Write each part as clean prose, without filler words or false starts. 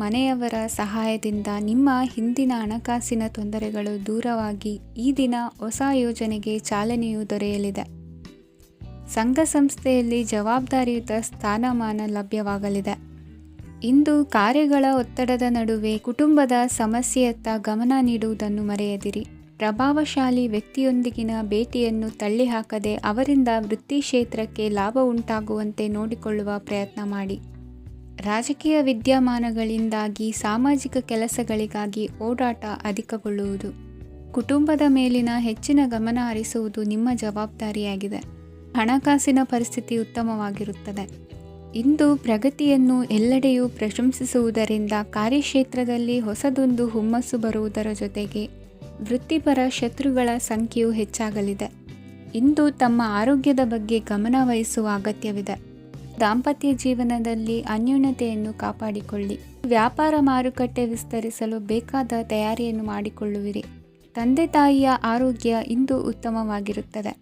ಮನೆಯವರ ಸಹಾಯದಿಂದ ನಿಮ್ಮ ಹಿಂದಿನ ಹಣಕಾಸಿನ ತೊಂದರೆಗಳು ದೂರವಾಗಿ ಈ ದಿನ ಹೊಸ ಯೋಜನೆಗೆ ಚಾಲನೆಯು ದೊರೆಯಲಿದೆ. ಸಂಘ ಸಂಸ್ಥೆಯಲ್ಲಿ ಜವಾಬ್ದಾರಿಯುತ ಸ್ಥಾನಮಾನ ಲಭ್ಯವಾಗಲಿದೆ. ಇಂದು ಕಾರ್ಯಗಳ ಒತ್ತಡದ ನಡುವೆ ಕುಟುಂಬದ ಸಮಸ್ಯೆಯತ್ತ ಗಮನ ನೀಡುವುದನ್ನು ಮರೆಯದಿರಿ. ಪ್ರಭಾವಶಾಲಿ ವ್ಯಕ್ತಿಯೊಂದಿಗಿನ ಭೇಟಿಯನ್ನು ತಳ್ಳಿಹಾಕದೆ ಅವರಿಂದ ವೃತ್ತಿ ಕ್ಷೇತ್ರಕ್ಕೆ ಲಾಭ ಉಂಟಾಗುವಂತೆ ನೋಡಿಕೊಳ್ಳುವ ಪ್ರಯತ್ನ ಮಾಡಿ. ರಾಜಕೀಯ ವಿದ್ಯಮಾನಗಳಿಂದಾಗಿ ಸಾಮಾಜಿಕ ಕೆಲಸಗಳಿಗಾಗಿ ಓಡಾಟ ಅಧಿಕಗೊಳ್ಳುವುದು. ಕುಟುಂಬದ ಮೇಲಿನ ಹೆಚ್ಚಿನ ಗಮನ ಹರಿಸುವುದು ನಿಮ್ಮ ಜವಾಬ್ದಾರಿಯಾಗಿದೆ. ಹಣಕಾಸಿನ ಪರಿಸ್ಥಿತಿ ಉತ್ತಮವಾಗಿರುತ್ತದೆ. ಇಂದು ಪ್ರಗತಿಯನ್ನು ಎಲ್ಲೆಡೆಯೂ ಪ್ರಶಂಸಿಸುವುದರಿಂದ ಕಾರ್ಯಕ್ಷೇತ್ರದಲ್ಲಿ ಹೊಸದೊಂದು ಹುಮ್ಮಸ್ಸು ಬರುವುದರ ಜೊತೆಗೆ ವೃತ್ತಿಪರ ಶತ್ರುಗಳ ಸಂಖ್ಯೆಯು ಹೆಚ್ಚಾಗಲಿದೆ. ಇಂದು ತಮ್ಮ ಆರೋಗ್ಯದ ಬಗ್ಗೆ ಗಮನ ವಹಿಸುವ ಅಗತ್ಯವಿದೆ. ದಾಂಪತ್ಯ ಜೀವನದಲ್ಲಿ ಅನ್ಯೋನ್ಯತೆಯನ್ನು ಕಾಪಾಡಿಕೊಳ್ಳಿ. ವ್ಯಾಪಾರ ಮಾರುಕಟ್ಟೆ ವಿಸ್ತರಿಸಲು ಬೇಕಾದ ತಯಾರಿಯನ್ನು ಮಾಡಿಕೊಳ್ಳುವಿರಿ. ತಂದೆ ತಾಯಿಯ ಆರೋಗ್ಯ ಇಂದು ಉತ್ತಮವಾಗಿರುತ್ತದೆ.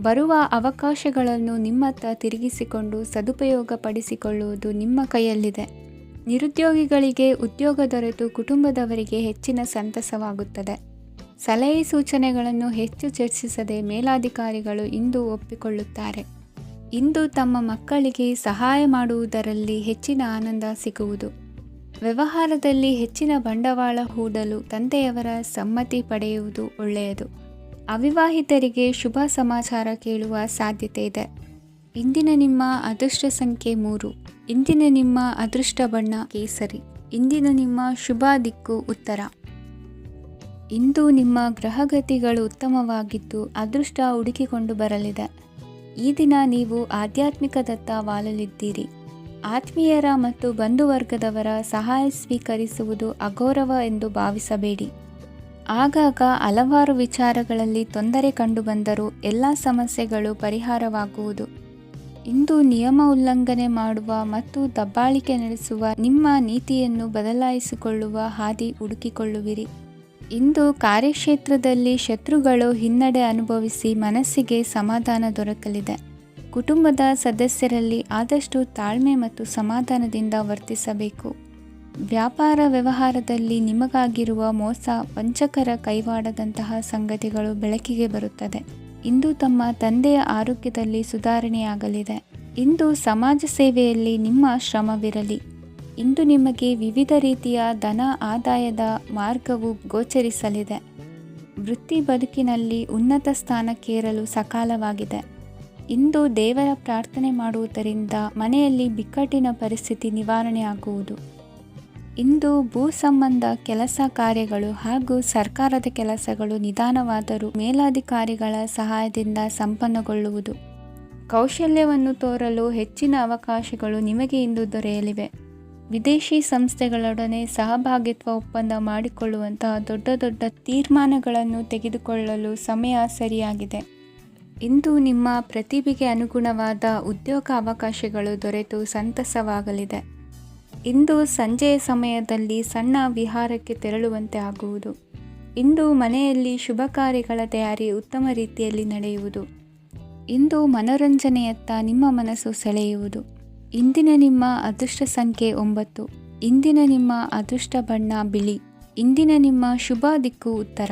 ಬರುವ ಅವಕಾಶಗಳನ್ನು ನಿಮ್ಮತ್ತ ತಿರುಗಿಸಿಕೊಂಡು ಸದುಪಯೋಗಪಡಿಸಿಕೊಳ್ಳುವುದು ನಿಮ್ಮ ಕೈಯಲ್ಲಿದೆ. ನಿರುದ್ಯೋಗಿಗಳಿಗೆ ಉದ್ಯೋಗ ದೊರೆತು ಕುಟುಂಬದವರಿಗೆ ಹೆಚ್ಚಿನ ಸಂತಸವಾಗುತ್ತದೆ. ಸಲಹೆ ಸೂಚನೆಗಳನ್ನು ಹೆಚ್ಚು ಚರ್ಚಿಸದೆ ಮೇಲಾಧಿಕಾರಿಗಳು ಇಂದು ಒಪ್ಪಿಕೊಳ್ಳುತ್ತಾರೆ. ಇಂದು ತಮ್ಮ ಮಕ್ಕಳಿಗೆ ಸಹಾಯ ಮಾಡುವುದರಲ್ಲಿ ಹೆಚ್ಚಿನ ಆನಂದ ಸಿಗುವುದು. ವ್ಯವಹಾರದಲ್ಲಿ ಹೆಚ್ಚಿನ ಬಂಡವಾಳ ಹೂಡಲು ತಂದೆಯವರ ಸಮ್ಮತಿ ಪಡೆಯುವುದು ಒಳ್ಳೆಯದು. ಅವಿವಾಹಿತರಿಗೆ ಶುಭ ಸಮಾಚಾರ ಕೇಳುವ ಸಾಧ್ಯತೆ ಇದೆ. ಇಂದಿನ ನಿಮ್ಮ ಅದೃಷ್ಟ ಸಂಖ್ಯೆ 3. ಇಂದಿನ ನಿಮ್ಮ ಅದೃಷ್ಟ ಬಣ್ಣ ಕೇಸರಿ. ಇಂದಿನ ನಿಮ್ಮ ಶುಭ ದಿಕ್ಕು ಉತ್ತರ. ಇಂದು ನಿಮ್ಮ ಗ್ರಹಗತಿಗಳು ಉತ್ತಮವಾಗಿದ್ದು ಅದೃಷ್ಟ ಹುಡುಕಿಕೊಂಡು ಬರಲಿದೆ. ಈ ದಿನ ನೀವು ಆಧ್ಯಾತ್ಮಿಕದತ್ತ ವಾಲಲಿದ್ದೀರಿ. ಆತ್ಮೀಯರ ಮತ್ತು ಬಂಧುವರ್ಗದವರ ಸಹಾಯ ಸ್ವೀಕರಿಸುವುದು ಅಗೌರವ ಎಂದು ಭಾವಿಸಬೇಡಿ. ಆಗಾಗ ಹಲವಾರು ವಿಚಾರಗಳಲ್ಲಿ ತೊಂದರೆ ಕಂಡುಬಂದರೂ ಎಲ್ಲ ಸಮಸ್ಯೆಗಳು ಪರಿಹಾರವಾಗುವುದು. ಇಂದು ನಿಯಮ ಉಲ್ಲಂಘನೆ ಮಾಡುವ ಮತ್ತು ದಬ್ಬಾಳಿಕೆ ನಡೆಸುವ ನಿಮ್ಮ ನೀತಿಯನ್ನು ಬದಲಾಯಿಸಿಕೊಳ್ಳುವ ಹಾದಿ ಹುಡುಕಿಕೊಳ್ಳುವಿರಿ. ಇಂದು ಕಾರ್ಯಕ್ಷೇತ್ರದಲ್ಲಿ ಶತ್ರುಗಳು ಹಿನ್ನಡೆ ಅನುಭವಿಸಿ ಮನಸ್ಸಿಗೆ ಸಮಾಧಾನ ದೊರಕಲಿದೆ. ಕುಟುಂಬದ ಸದಸ್ಯರಲ್ಲಿ ಆದಷ್ಟು ತಾಳ್ಮೆ ಮತ್ತು ಸಮಾಧಾನದಿಂದ ವರ್ತಿಸಬೇಕು. ವ್ಯಾಪಾರ ವ್ಯವಹಾರದಲ್ಲಿ ನಿಮಗಾಗಿರುವ ಮೋಸ, ವಂಚಕರ ಕೈವಾಡದಂತಹ ಸಂಗತಿಗಳು ಬೆಳಕಿಗೆ ಬರುತ್ತದೆ. ಇಂದು ತಮ್ಮ ತಂದೆಯ ಆರೋಗ್ಯದಲ್ಲಿ ಸುಧಾರಣೆಯಾಗಲಿದೆ. ಇಂದು ಸಮಾಜ ಸೇವೆಯಲ್ಲಿ ನಿಮ್ಮ ಶ್ರಮವಿರಲಿ. ಇಂದು ನಿಮಗೆ ವಿವಿಧ ರೀತಿಯ ಧನ ಆದಾಯದ ಮಾರ್ಗವು ಗೋಚರಿಸಲಿದೆ. ವೃತ್ತಿ ಬದುಕಿನಲ್ಲಿ ಉನ್ನತ ಸ್ಥಾನಕ್ಕೇರಲು ಸಕಾಲವಾಗಿದೆ. ಇಂದು ದೇವರ ಪ್ರಾರ್ಥನೆ ಮಾಡುವುದರಿಂದ ಮನೆಯಲ್ಲಿ ಬಿಕ್ಕಟ್ಟಿನ ಪರಿಸ್ಥಿತಿ ನಿವಾರಣೆಯಾಗುವುದು. ಇಂದು ಭೂ ಸಂಬಂಧ ಕೆಲಸ ಕಾರ್ಯಗಳು ಹಾಗೂ ಸರ್ಕಾರದ ಕೆಲಸಗಳು ನಿಧಾನವಾದರೂ ಮೇಲಾಧಿಕಾರಿಗಳ ಸಹಾಯದಿಂದ ಸಂಪನ್ನಗೊಳ್ಳುವುದು. ಕೌಶಲ್ಯವನ್ನು ತೋರಲು ಹೆಚ್ಚಿನ ಅವಕಾಶಗಳು ನಿಮಗೆ ಇಂದು ದೊರೆಯಲಿವೆ. ವಿದೇಶಿ ಸಂಸ್ಥೆಗಳೊಡನೆ ಸಹಭಾಗಿತ್ವ ಒಪ್ಪಂದ ಮಾಡಿಕೊಳ್ಳುವಂತಹ ದೊಡ್ಡ ದೊಡ್ಡ ತೀರ್ಮಾನಗಳನ್ನು ತೆಗೆದುಕೊಳ್ಳಲು ಸಮಯ ಸರಿಯಾಗಿದೆ. ಇಂದು ನಿಮ್ಮ ಪ್ರತಿಭೆಗೆ ಅನುಗುಣವಾದ ಉದ್ಯೋಗ ಅವಕಾಶಗಳು ದೊರೆತು ಸಂತಸವಾಗಲಿದೆ. ಇಂದು ಸಂಜೆಯ ಸಮಯದಲ್ಲಿ ಸಣ್ಣ ವಿಹಾರಕ್ಕೆ ತೆರಳುವಂತೆ ಆಗುವುದು. ಇಂದು ಮನೆಯಲ್ಲಿ ಶುಭ ಕಾರ್ಯಗಳ ತಯಾರಿ ಉತ್ತಮ ರೀತಿಯಲ್ಲಿ ನಡೆಯುವುದು. ಇಂದು ಮನೋರಂಜನೆಯತ್ತ ನಿಮ್ಮ ಮನಸ್ಸು ಸೆಳೆಯುವುದು. ಇಂದಿನ ನಿಮ್ಮ ಅದೃಷ್ಟ ಸಂಖ್ಯೆ 9. ಇಂದಿನ ನಿಮ್ಮ ಅದೃಷ್ಟ ಬಣ್ಣ ಬಿಳಿ. ಇಂದಿನ ನಿಮ್ಮ ಶುಭ ದಿಕ್ಕು ಉತ್ತರ.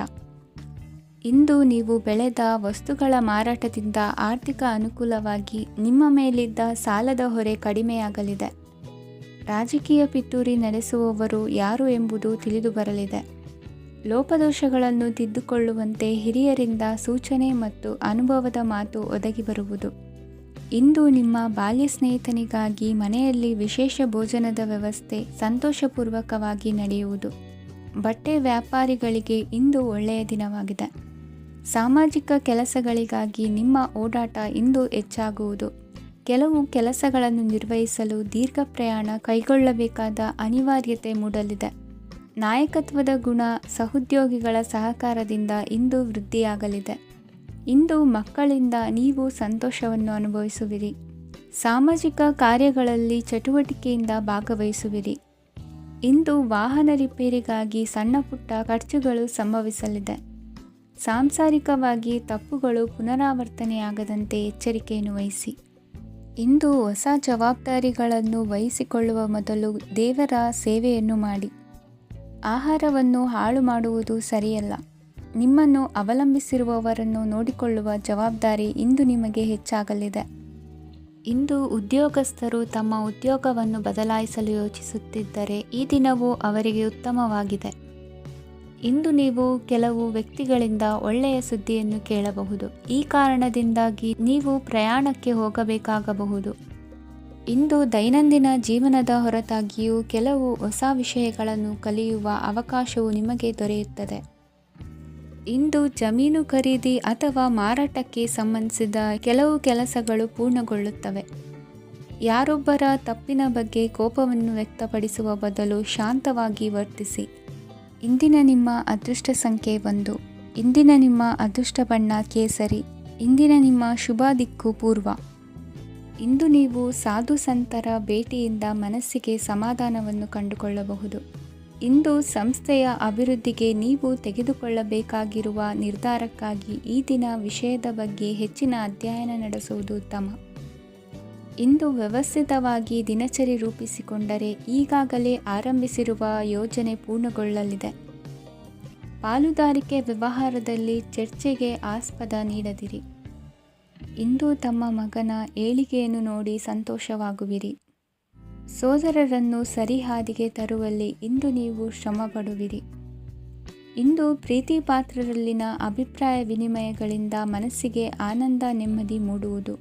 ಇಂದು ನೀವು ಬೆಳೆದ ವಸ್ತುಗಳ ಮಾರಾಟದಿಂದ ಆರ್ಥಿಕ ಅನುಕೂಲವಾಗಿ ನಿಮ್ಮ ಮೇಲಿದ್ದ ಸಾಲದ ಹೊರೆ ಕಡಿಮೆಯಾಗಲಿದೆ. ರಾಜಕೀಯ ಪಿತೂರಿ ನಡೆಸುವವರು ಯಾರು ಎಂಬುದು ತಿಳಿದು ಬರಲಿದೆ. ಲೋಪದೋಷಗಳನ್ನು ತಿದ್ದುಕೊಳ್ಳುವಂತೆ ಹಿರಿಯರಿಂದ ಸೂಚನೆ ಮತ್ತು ಅನುಭವದ ಮಾತು ಒದಗಿ ಬರುವುದು. ಇಂದು ನಿಮ್ಮ ಬಾಲ್ಯ ಸ್ನೇಹಿತನಿಗಾಗಿ ಮನೆಯಲ್ಲಿ ವಿಶೇಷ ಭೋಜನದ ವ್ಯವಸ್ಥೆ ಸಂತೋಷಪೂರ್ವಕವಾಗಿ ನಡೆಯುವುದು. ಬಟ್ಟೆ ವ್ಯಾಪಾರಿಗಳಿಗೆ ಇಂದು ಒಳ್ಳೆಯ ದಿನವಾಗಿದೆ. ಸಾಮಾಜಿಕ ಕೆಲಸಗಳಿಗಾಗಿ ನಿಮ್ಮ ಓಡಾಟ ಇಂದು ಹೆಚ್ಚಾಗುವುದು. ಕೆಲವು ಕೆಲಸಗಳನ್ನು ನಿರ್ವಹಿಸಲು ದೀರ್ಘ ಪ್ರಯಾಣ ಕೈಗೊಳ್ಳಬೇಕಾದ ಅನಿವಾರ್ಯತೆ ಮೂಡಲಿದೆ. ನಾಯಕತ್ವದ ಗುಣ, ಸಹೋದ್ಯೋಗಿಗಳ ಸಹಕಾರದಿಂದ ಇಂದು ವೃದ್ಧಿಯಾಗಲಿದೆ. ಇಂದು ಮಕ್ಕಳಿಂದ ನೀವು ಸಂತೋಷವನ್ನು ಅನುಭವಿಸುವಿರಿ. ಸಾಮಾಜಿಕ ಕಾರ್ಯಗಳಲ್ಲಿ ಚಟುವಟಿಕೆಯಿಂದ ಭಾಗವಹಿಸುವಿರಿ. ಇಂದು ವಾಹನ ರಿಪೇರಿಗಾಗಿ ಸಣ್ಣ ಪುಟ್ಟ ಖರ್ಚುಗಳು ಸಂಭವಿಸಲಿದೆ. ಸಾಂಸಾರಿಕವಾಗಿ ತಪ್ಪುಗಳು ಪುನರಾವರ್ತನೆಯಾಗದಂತೆ ಎಚ್ಚರಿಕೆಯನ್ನು ವಹಿಸಿ. ಇಂದು ಹೊಸ ಜವಾಬ್ದಾರಿಗಳನ್ನು ವಹಿಸಿಕೊಳ್ಳುವ ಮೊದಲು ದೇವರ ಸೇವೆಯನ್ನು ಮಾಡಿ. ಆಹಾರವನ್ನು ಹಾಳು ಮಾಡುವುದು ಸರಿಯಲ್ಲ. ನಿಮ್ಮನ್ನು ಅವಲಂಬಿಸಿರುವವರನ್ನು ನೋಡಿಕೊಳ್ಳುವ ಜವಾಬ್ದಾರಿ ಇಂದು ನಿಮಗೆ ಹೆಚ್ಚಾಗಲಿದೆ. ಇಂದು ಉದ್ಯೋಗಸ್ಥರು ತಮ್ಮ ಉದ್ಯೋಗವನ್ನು ಬದಲಾಯಿಸಲು ಯೋಚಿಸುತ್ತಿದ್ದರೆ ಈ ದಿನವೂ ಅವರಿಗೆ ಉತ್ತಮವಾಗಿದೆ. ಇಂದು ನೀವು ಕೆಲವು ವ್ಯಕ್ತಿಗಳಿಂದ ಒಳ್ಳೆಯ ಸುದ್ದಿಯನ್ನು ಕೇಳಬಹುದು. ಈ ಕಾರಣದಿಂದಾಗಿ ನೀವು ಪ್ರಯಾಣಕ್ಕೆ ಹೋಗಬೇಕಾಗಬಹುದು. ಇಂದು ದೈನಂದಿನ ಜೀವನದ ಹೊರತಾಗಿಯೂ ಕೆಲವು ಹೊಸ ವಿಷಯಗಳನ್ನು ಕಲಿಯುವ ಅವಕಾಶವು ನಿಮಗೆ ದೊರೆಯುತ್ತದೆ. ಇಂದು ಜಮೀನು ಖರೀದಿ ಅಥವಾ ಮಾರಾಟಕ್ಕೆ ಸಂಬಂಧಿಸಿದ ಕೆಲವು ಕೆಲಸಗಳು ಪೂರ್ಣಗೊಳ್ಳುತ್ತವೆ. ಯಾರೊಬ್ಬರ ತಪ್ಪಿನ ಬಗ್ಗೆ ಕೋಪವನ್ನು ವ್ಯಕ್ತಪಡಿಸುವ ಬದಲು ಶಾಂತವಾಗಿ ವರ್ತಿಸಿ. ಇಂದಿನ ನಿಮ್ಮ ಅದೃಷ್ಟ ಸಂಖ್ಯೆ 1. ಇಂದಿನ ನಿಮ್ಮ ಅದೃಷ್ಟ ಬಣ್ಣ ಕೇಸರಿ. ಇಂದಿನ ನಿಮ್ಮ ಶುಭ ದಿಕ್ಕು ಪೂರ್ವ. ಇಂದು ನೀವು ಸಾಧು ಸಂತರ ಭೇಟಿಯಿಂದ ಮನಸ್ಸಿಗೆ ಸಮಾಧಾನವನ್ನು ಕಂಡುಕೊಳ್ಳಬಹುದು. ಇಂದು ಸಂಸ್ಥೆಯ ಅಭಿವೃದ್ಧಿಗೆ ನೀವು ತೆಗೆದುಕೊಳ್ಳಬೇಕಾಗಿರುವ ನಿರ್ಧಾರಕ್ಕಾಗಿ ಈ ದಿನ ವಿಷಯದ ಬಗ್ಗೆ ಹೆಚ್ಚಿನ ಅಧ್ಯಯನ ನಡೆಸುವುದು ಉತ್ತಮ. ಇಂದು ವ್ಯವಸ್ಥಿತವಾಗಿ ದಿನಚರಿ ರೂಪಿಸಿಕೊಂಡರೆ ಈಗಾಗಲೇ ಆರಂಭಿಸಿರುವ ಯೋಜನೆ ಪೂರ್ಣಗೊಳ್ಳಲಿದೆ. ಪಾಲುದಾರಿಕೆ ವ್ಯವಹಾರದಲ್ಲಿ ಚರ್ಚೆಗೆ ಆಸ್ಪದ ನೀಡದಿರಿ. ಇಂದು ತಮ್ಮ ಮಗನ ಏಳಿಗೆಯನ್ನು ನೋಡಿ ಸಂತೋಷವಾಗುವಿರಿ. ಸೋದರರನ್ನು ಸರಿಹಾದಿಗೆ ತರುವಲ್ಲಿ ಇಂದು ನೀವು ಶ್ರಮಪಡುವಿರಿ. ಇಂದು ಪ್ರೀತಿ ಪಾತ್ರರಲ್ಲಿನ ಅಭಿಪ್ರಾಯ ವಿನಿಮಯಗಳಿಂದ ಮನಸ್ಸಿಗೆ ಆನಂದ ನೆಮ್ಮದಿ ಮೂಡುವುದು.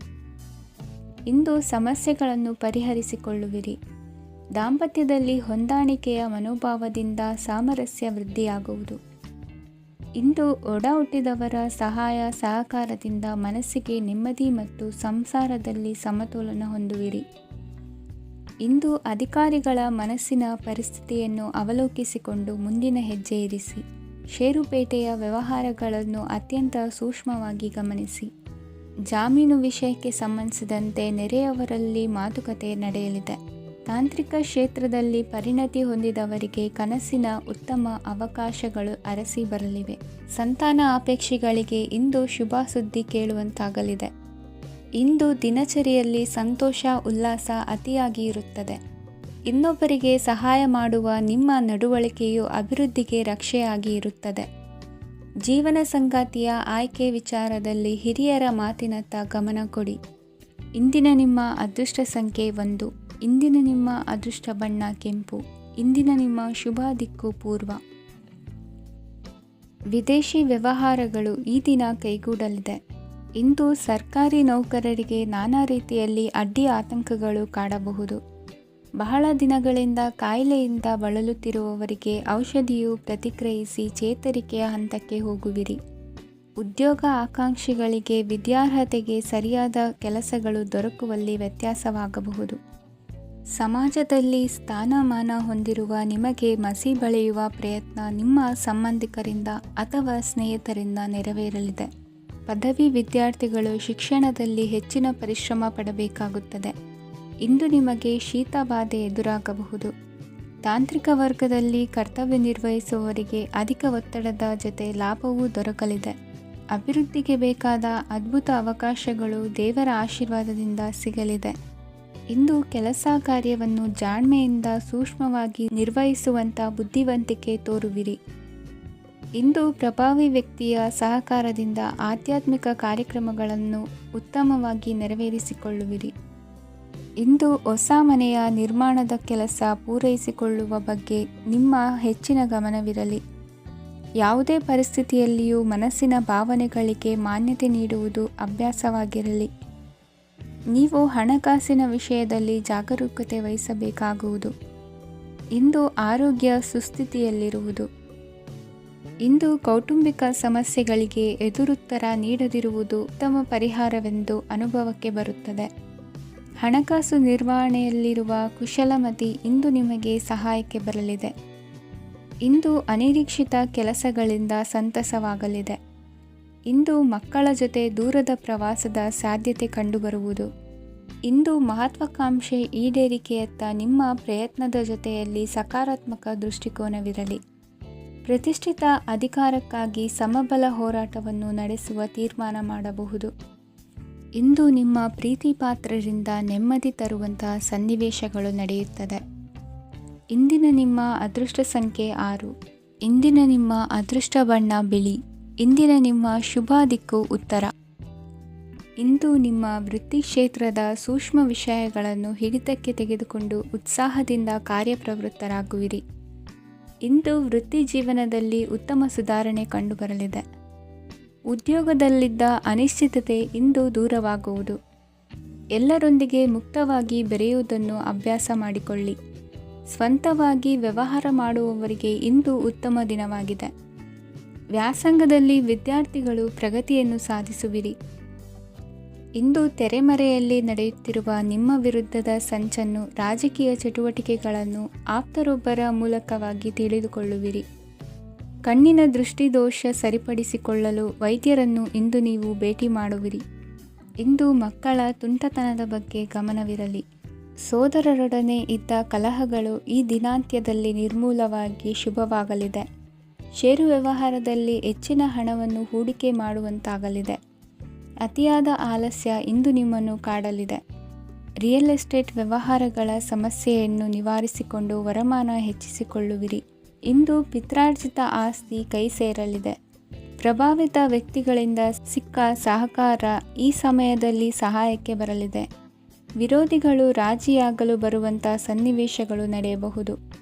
ಇಂದು ಸಮಸ್ಯೆಗಳನ್ನು ಪರಿಹರಿಸಿಕೊಳ್ಳುವಿರಿ. ದಾಂಪತ್ಯದಲ್ಲಿ ಹೊಂದಾಣಿಕೆಯ ಮನೋಭಾವದಿಂದ ಸಾಮರಸ್ಯ ವೃದ್ಧಿಯಾಗುವುದು. ಇಂದು ಒಡ ಹುಟ್ಟಿದವರ ಸಹಾಯ ಸಹಕಾರದಿಂದ ಮನಸ್ಸಿಗೆ ನೆಮ್ಮದಿ ಮತ್ತು ಸಂಸಾರದಲ್ಲಿ ಸಮತೋಲನ ಹೊಂದುವಿರಿ. ಇಂದು ಅಧಿಕಾರಿಗಳ ಮನಸ್ಸಿನ ಪರಿಸ್ಥಿತಿಯನ್ನು ಅವಲೋಕಿಸಿಕೊಂಡು ಮುಂದಿನ ಹೆಜ್ಜೆ ಇರಿಸಿ. ಷೇರುಪೇಟೆಯ ವ್ಯವಹಾರಗಳನ್ನು ಅತ್ಯಂತ ಸೂಕ್ಷ್ಮವಾಗಿ ಗಮನಿಸಿ. ಜಾಮೀನು ವಿಷಯಕ್ಕೆ ಸಂಬಂಧಿಸಿದಂತೆ ನೆರೆಯವರಲ್ಲಿ ಮಾತುಕತೆ ನಡೆಯಲಿದೆ. ತಾಂತ್ರಿಕ ಕ್ಷೇತ್ರದಲ್ಲಿ ಪರಿಣತಿ ಹೊಂದಿದವರಿಗೆ ಕನಸಿನ ಉತ್ತಮ ಅವಕಾಶಗಳು ಅರಸಿ ಬರಲಿವೆ. ಸಂತಾನ ಅಪೇಕ್ಷೆಗಳಿಗೆ ಇಂದು ಶುಭ ಸುದ್ದಿ ಕೇಳುವಂತಾಗಲಿದೆ. ಇಂದು ದಿನಚರಿಯಲ್ಲಿ ಸಂತೋಷ ಉಲ್ಲಾಸ ಅತಿಯಾಗಿ ಇರುತ್ತದೆ. ಇನ್ನೊಬ್ಬರಿಗೆ ಸಹಾಯ ಮಾಡುವ ನಿಮ್ಮ ನಡವಳಿಕೆಯು ಅಭಿವೃದ್ಧಿಗೆ ರಕ್ಷೆಯಾಗಿ ಇರುತ್ತದೆ. ಜೀವನ ಸಂಗಾತಿಯ ಆಯ್ಕೆ ವಿಚಾರದಲ್ಲಿ ಹಿರಿಯರ ಮಾತಿನತ್ತ ಗಮನ ಕೊಡಿ. ಇಂದಿನ ನಿಮ್ಮ ಅದೃಷ್ಟ ಸಂಖ್ಯೆ 1. ಇಂದಿನ ನಿಮ್ಮ ಅದೃಷ್ಟ ಬಣ್ಣ ಕೆಂಪು. ಇಂದಿನ ನಿಮ್ಮ ಶುಭ ದಿಕ್ಕು ಪೂರ್ವ. ವಿದೇಶಿ ವ್ಯವಹಾರಗಳು ಈ ದಿನ ಕೈಗೂಡಲಿದೆ. ಇಂದು ಸರ್ಕಾರಿ ನೌಕರರಿಗೆ ನಾನಾ ರೀತಿಯಲ್ಲಿ ಅಡ್ಡಿ ಆತಂಕಗಳು ಕಾಡಬಹುದು. ಬಹಳ ದಿನಗಳಿಂದ ಕಾಯಿಲೆಯಿಂದ ಬಳಲುತ್ತಿರುವವರಿಗೆ ಔಷಧಿಯು ಪ್ರತಿಕ್ರಿಯಿಸಿ ಚೇತರಿಕೆಯ ಹಂತಕ್ಕೆ ಹೋಗುವಿರಿ. ಉದ್ಯೋಗ ಆಕಾಂಕ್ಷಿಗಳಿಗೆ ವಿದ್ಯಾರ್ಹತೆಗೆ ಸರಿಯಾದ ಕೆಲಸಗಳು ದೊರಕುವಲ್ಲಿ ವ್ಯತ್ಯಾಸವಾಗಬಹುದು. ಸಮಾಜದಲ್ಲಿ ಸ್ಥಾನಮಾನ ಹೊಂದಿರುವ ನಿಮಗೆ ಮಸಿ ಬಳಿಯುವ ಪ್ರಯತ್ನ ನಿಮ್ಮ ಸಂಬಂಧಿಕರಿಂದ ಅಥವಾ ಸ್ನೇಹಿತರಿಂದ ನೆರವೇರಲಿದೆ. ಪದವಿ ವಿದ್ಯಾರ್ಥಿಗಳು ಶಿಕ್ಷಣದಲ್ಲಿ ಹೆಚ್ಚಿನ ಪರಿಶ್ರಮ ಪಡಬೇಕಾಗುತ್ತದೆ. ಇಂದು ನಿಮಗೆ ಶೀತ ಬಾಧೆ ಎದುರಾಗಬಹುದು. ತಾಂತ್ರಿಕ ವರ್ಗದಲ್ಲಿ ಕರ್ತವ್ಯ ನಿರ್ವಹಿಸುವವರಿಗೆ ಅಧಿಕ ಒತ್ತಡದ ಜೊತೆ ಲಾಭವೂ ದೊರಕಲಿದೆ. ಅಭಿವೃದ್ಧಿಗೆ ಬೇಕಾದ ಅದ್ಭುತ ಅವಕಾಶಗಳು ದೇವರ ಆಶೀರ್ವಾದದಿಂದ ಸಿಗಲಿದೆ. ಇಂದು ಕೆಲಸ ಕಾರ್ಯವನ್ನು ಜಾಣ್ಮೆಯಿಂದ ಸೂಕ್ಷ್ಮವಾಗಿ ನಿರ್ವಹಿಸುವಂಥ ಬುದ್ಧಿವಂತಿಕೆ ತೋರುವಿರಿ. ಇಂದು ಪ್ರಭಾವಿ ವ್ಯಕ್ತಿಯ ಸಹಕಾರದಿಂದ ಆಧ್ಯಾತ್ಮಿಕ ಕಾರ್ಯಕ್ರಮಗಳನ್ನು ಉತ್ತಮವಾಗಿ ನೆರವೇರಿಸಿಕೊಳ್ಳುವಿರಿ. ಇಂದು ಹೊಸ ಮನೆಯ ನಿರ್ಮಾಣದ ಕೆಲಸ ಪೂರೈಸಿಕೊಳ್ಳುವ ಬಗ್ಗೆ ನಿಮ್ಮ ಹೆಚ್ಚಿನ ಗಮನವಿರಲಿ. ಯಾವುದೇ ಪರಿಸ್ಥಿತಿಯಲ್ಲಿಯೂ ಮನಸ್ಸಿನ ಭಾವನೆಗಳಿಗೆ ಮಾನ್ಯತೆ ನೀಡುವುದು ಅಭ್ಯಾಸವಾಗಿರಲಿ. ನೀವು ಹಣಕಾಸಿನ ವಿಷಯದಲ್ಲಿ ಜಾಗರೂಕತೆ ವಹಿಸಬೇಕಾಗುವುದು. ಇಂದು ಆರೋಗ್ಯ ಸುಸ್ಥಿತಿಯಲ್ಲಿರುವುದು. ಇಂದು ಕೌಟುಂಬಿಕ ಸಮಸ್ಯೆಗಳಿಗೆ ಎದುರುತ್ತರ ನೀಡದಿರುವುದು ಉತ್ತಮ ಪರಿಹಾರವೆಂದು ಅನುಭವಕ್ಕೆ ಬರುತ್ತದೆ. ಹಣಕಾಸು ನಿರ್ವಹಣೆಯಲ್ಲಿರುವ ಕುಶಲಮತಿ ಇಂದು ನಿಮಗೆ ಸಹಾಯಕ್ಕೆ ಬರಲಿದೆ. ಇಂದು ಅನಿರೀಕ್ಷಿತ ಕೆಲಸಗಳಿಂದ ಸಂತಸವಾಗಲಿದೆ. ಇಂದು ಮಕ್ಕಳ ಜೊತೆ ದೂರದ ಪ್ರವಾಸದ ಸಾಧ್ಯತೆ ಕಂಡುಬರುವುದು. ಇಂದು ಮಹತ್ವಾಕಾಂಕ್ಷೆ ಈಡೇರಿಕೆಯತ್ತ ನಿಮ್ಮ ಪ್ರಯತ್ನದ ಜೊತೆಯಲ್ಲಿ ಸಕಾರಾತ್ಮಕ ದೃಷ್ಟಿಕೋನವಿರಲಿ. ಪ್ರತಿಷ್ಠಿತ ಅಧಿಕಾರಕ್ಕಾಗಿ ಸಮಬಲ ಹೋರಾಟವನ್ನು ನಡೆಸುವ ತೀರ್ಮಾನ ಮಾಡಬಹುದು. ಇಂದು ನಿಮ್ಮ ಪ್ರೀತಿ ಪಾತ್ರರಿಂದ ನೆಮ್ಮದಿ ತರುವಂತಹ ಸನ್ನಿವೇಶಗಳು ನಡೆಯುತ್ತದೆ. ಇಂದಿನ ನಿಮ್ಮ ಅದೃಷ್ಟ ಸಂಖ್ಯೆ 6. ಇಂದಿನ ನಿಮ್ಮ ಅದೃಷ್ಟ ಬಣ್ಣ ಬಿಳಿ. ಇಂದಿನ ನಿಮ್ಮ ಶುಭ ದಿಕ್ಕು ಉತ್ತರ. ಇಂದು ನಿಮ್ಮ ವೃತ್ತಿ ಕ್ಷೇತ್ರದ ಸೂಕ್ಷ್ಮ ವಿಷಯಗಳನ್ನು ಹಿಡಿತಕ್ಕೆ ತೆಗೆದುಕೊಂಡು ಉತ್ಸಾಹದಿಂದ ಕಾರ್ಯಪ್ರವೃತ್ತರಾಗುವಿರಿ. ಇಂದು ವೃತ್ತಿ ಜೀವನದಲ್ಲಿ ಉತ್ತಮ ಸುಧಾರಣೆ ಕಂಡುಬರಲಿದೆ. ಉದ್ಯೋಗದಲ್ಲಿದ್ದ ಅನಿಶ್ಚಿತತೆ ಇಂದು ದೂರವಾಗುವುದು. ಎಲ್ಲರೊಂದಿಗೆ ಮುಕ್ತವಾಗಿ ಬೆರೆಯುವುದನ್ನು ಅಭ್ಯಾಸ ಮಾಡಿಕೊಳ್ಳಿ. ಸ್ವಂತವಾಗಿ ವ್ಯವಹಾರ ಮಾಡುವವರಿಗೆ ಇಂದು ಉತ್ತಮ ದಿನವಾಗಿದೆ. ವ್ಯಾಸಂಗದಲ್ಲಿ ವಿದ್ಯಾರ್ಥಿಗಳು ಪ್ರಗತಿಯನ್ನು ಸಾಧಿಸುವಿರಿ. ಇಂದು ತೆರೆಮರೆಯಲ್ಲಿ ನಡೆಯುತ್ತಿರುವ ನಿಮ್ಮ ವಿರುದ್ಧದ ಸಂಚನ್ನು, ರಾಜಕೀಯ ಚಟುವಟಿಕೆಗಳನ್ನು ಆಪ್ತರೊಬ್ಬರ ಮೂಲಕವಾಗಿ ತಿಳಿದುಕೊಳ್ಳುವಿರಿ. ಕಣ್ಣಿನ ದೃಷ್ಟಿದೋಷ ಸರಿಪಡಿಸಿಕೊಳ್ಳಲು ವೈದ್ಯರನ್ನು ಇಂದು ನೀವು ಭೇಟಿ ಮಾಡುವಿರಿ. ಇಂದು ಮಕ್ಕಳ ತುಂಟತನದ ಬಗ್ಗೆ ಗಮನವಿರಲಿ. ಸೋದರರೊಡನೆ ಇದ್ದ ಕಲಹಗಳು ಈ ದಿನಾಂತ್ಯದಲ್ಲಿ ನಿರ್ಮೂಲವಾಗಿ ಶುಭವಾಗಲಿದೆ. ಷೇರು ವ್ಯವಹಾರದಲ್ಲಿ ಹೆಚ್ಚಿನ ಹಣವನ್ನು ಹೂಡಿಕೆ ಮಾಡುವಂತಾಗಲಿದೆ. ಅತಿಯಾದ ಆಲಸ್ಯ ಇಂದು ನಿಮ್ಮನ್ನು ಕಾಡಲಿದೆ. ರಿಯಲ್ ಎಸ್ಟೇಟ್ ವ್ಯವಹಾರಗಳ ಸಮಸ್ಯೆಯನ್ನು ನಿವಾರಿಸಿಕೊಂಡು ವರಮಾನ ಹೆಚ್ಚಿಸಿಕೊಳ್ಳುವಿರಿ. ಇಂದು ಪಿತ್ರಾರ್ಜಿತ ಆಸ್ತಿ ಕೈ ಸೇರಲಿದೆ. ಪ್ರಭಾವಿತ ವ್ಯಕ್ತಿಗಳಿಂದ ಸಿಕ್ಕ ಸಹಕಾರ ಈ ಸಮಯದಲ್ಲಿ ಸಹಾಯಕ್ಕೆ ಬರಲಿದೆ. ವಿರೋಧಿಗಳು ರಾಜಿಯಾಗಲು ಬರುವಂಥ ಸನ್ನಿವೇಶಗಳು ನಡೆಯಬಹುದು.